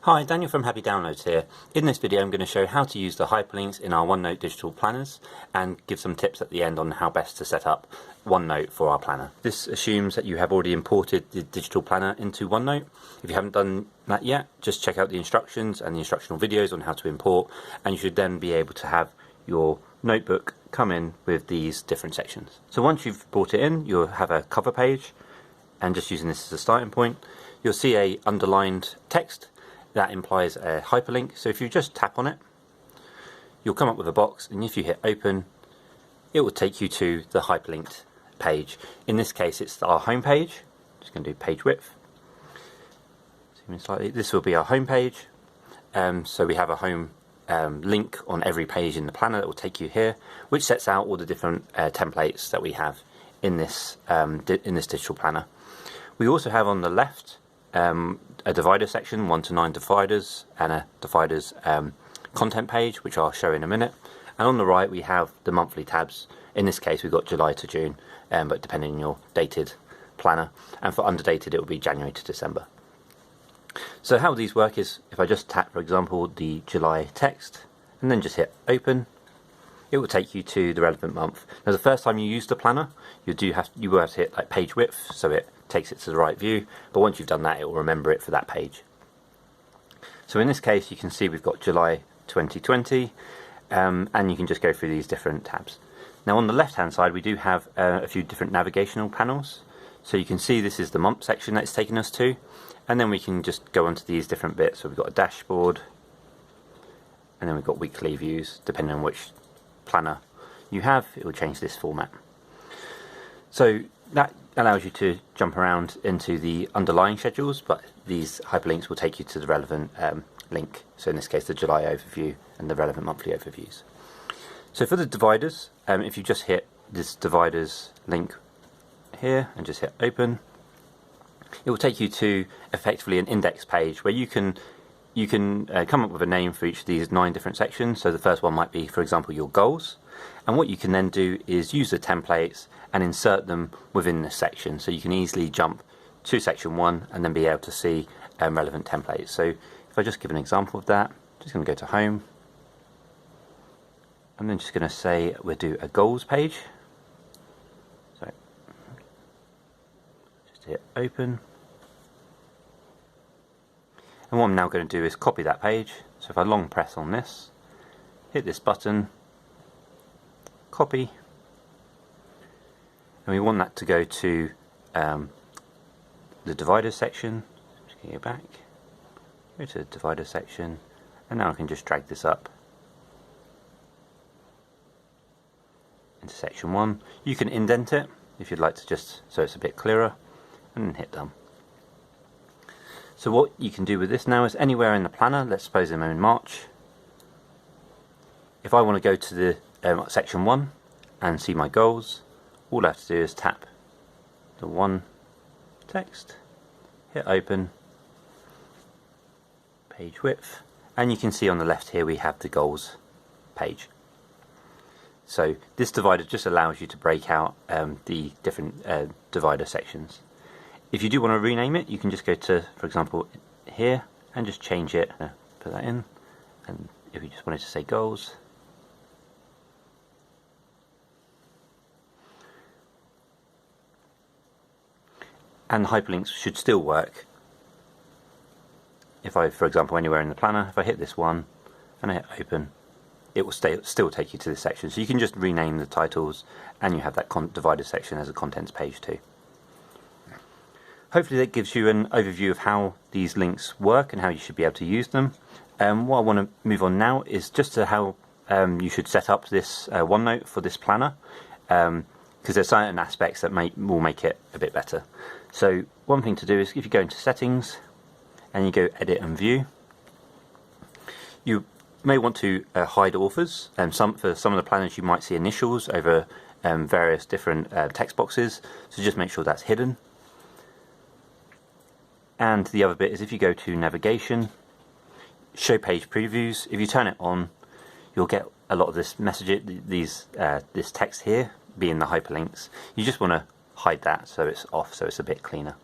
Hi, Daniel from Happy Downloads here. In this video I'm going to show how to use the hyperlinks in our OneNote digital planners and give some tips at the end on how best to set up OneNote for our planner. This assumes that you have already imported the digital planner into OneNote. If you haven't done that yet, just check out the instructions and the instructional videos on how to import, and you should then be able to have your notebook come in with these different sections. So once you've brought it in, you'll have a cover page, and just using this as a starting point, you'll see a underlined text that implies a hyperlink. So if you just tap on it, you'll come up with a box, and if you hit open, it will take you to the hyperlinked page. In this case, it's our home page. Just going to do page width. Zoom in slightly. This will be our home page. So we have a home link on every page in the planner that will take you here, which sets out all the different templates that we have in this digital planner. We also have on the left a divider section, 1 to 9 dividers, and a dividers content page, which I'll show in a minute. And on the right we have the monthly tabs. In this case we've got July to June, but depending on your dated planner, and for underdated it will be January to December. So how these work is, if I just tap, for example, the July text and then just hit open, it will take you to the relevant month. Now the first time you use the planner, you will have to hit like page width, so it takes it to the right view, but once you've done that it will remember it for that page. So in this case you can see we've got July 2020, and you can just go through these different tabs. Now on the left hand side we do have a few different navigational panels. So you can see this is the month section that it's taken us to, and then we can just go onto these different bits. So we've got a dashboard, and then we've got weekly views. Depending on which planner you have, it will change this format. So that allows you to jump around into the underlying schedules, but these hyperlinks will take you to the relevant link. So in this case the July overview and the relevant monthly overviews. So for the dividers, if you just hit this dividers link here and just hit open, it will take you to effectively an index page where you can come up with a name for each of these 9 different sections. So the first one might be, for example, your goals, and what you can then do is use the templates and insert them within this section, so you can easily jump to section 1 and then be able to see relevant templates. So if I just give an example of that, I'm just going to go to home, and then just going to say we'll do a goals page. So just hit open. And what I'm now going to do is copy that page. So if I long press on this, hit this button, copy, and we want that to go to the divider section. Just go back, go to the divider section, and now I can just drag this up into section 1. You can indent it if you'd like to, just so it's a bit clearer, and then hit done. So what you can do with this now is anywhere in the planner, let's suppose I'm in March, if I want to go to the section 1 and see my goals, all I have to do is tap the 1 text, hit open, page width, and you can see on the left here we have the goals page. So this divider just allows you to break out the different divider sections. If you do want to rename it, you can just go to, for example, here and just change it, put that in, and if you just wanted to say goals, and the hyperlinks should still work. If I, for example, anywhere in the planner, if I hit this one and I hit open, it will still take you to this section. So you can just rename the titles, and you have that divider section as a contents page too. Hopefully that gives you an overview of how these links work and how you should be able to use them. What I want to move on now is just to how you should set up this OneNote for this planner, because there's certain aspects that will make it a bit better. So one thing to do is if you go into settings and you go edit and view, you may want to hide authors, and for some of the planners you might see initials over various different text boxes, so just make sure that's hidden. And the other bit is if you go to navigation, show page previews, if you turn it on, you'll get a lot of this message, this text here being the hyperlinks. You just want to hide that so it's off, so it's a bit cleaner.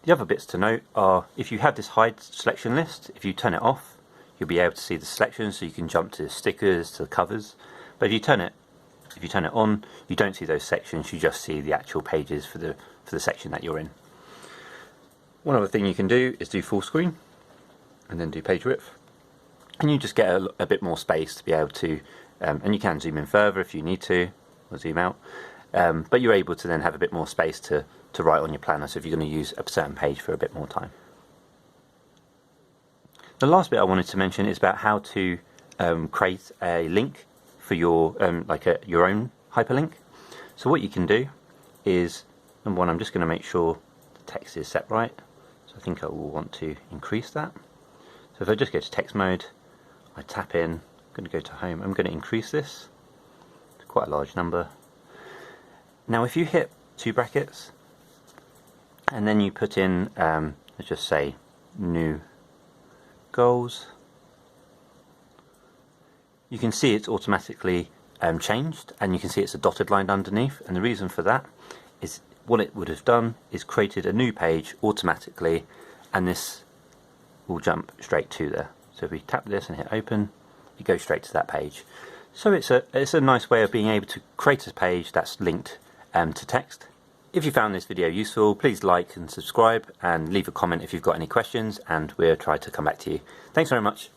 The other bits to note are, if you have this hide selection list, if you turn it off, you'll be able to see the selections, so you can jump to the stickers, to the covers. But if you turn it on, you don't see those sections, you just see the actual pages for the section that you're in. One other thing you can do is do full screen and then do page width, and you just get a bit more space to be able to, and you can zoom in further if you need to, or zoom out, but you're able to then have a bit more space to write on your planner, so if you're going to use a certain page for a bit more time. The last bit I wanted to mention is about how to create a link for your your own hyperlink. So what you can do is, number one, I'm just going to make sure the text is set right. So I think I will want to increase that. So if I just go to text mode, I tap in, I'm going to go to home, I'm going to increase this to quite a large number. Now if you hit 2 brackets and then you put in, let's just say, new goals, you can see it's automatically changed, and you can see it's a dotted line underneath, and the reason for that is what it would have done is created a new page automatically, and this will jump straight to there. So if we tap this and hit open, it goes straight to that page. So it's a nice way of being able to create a page that's linked to text. If you found this video useful, please like and subscribe, and leave a comment if you've got any questions, and we'll try to come back to you. Thanks very much.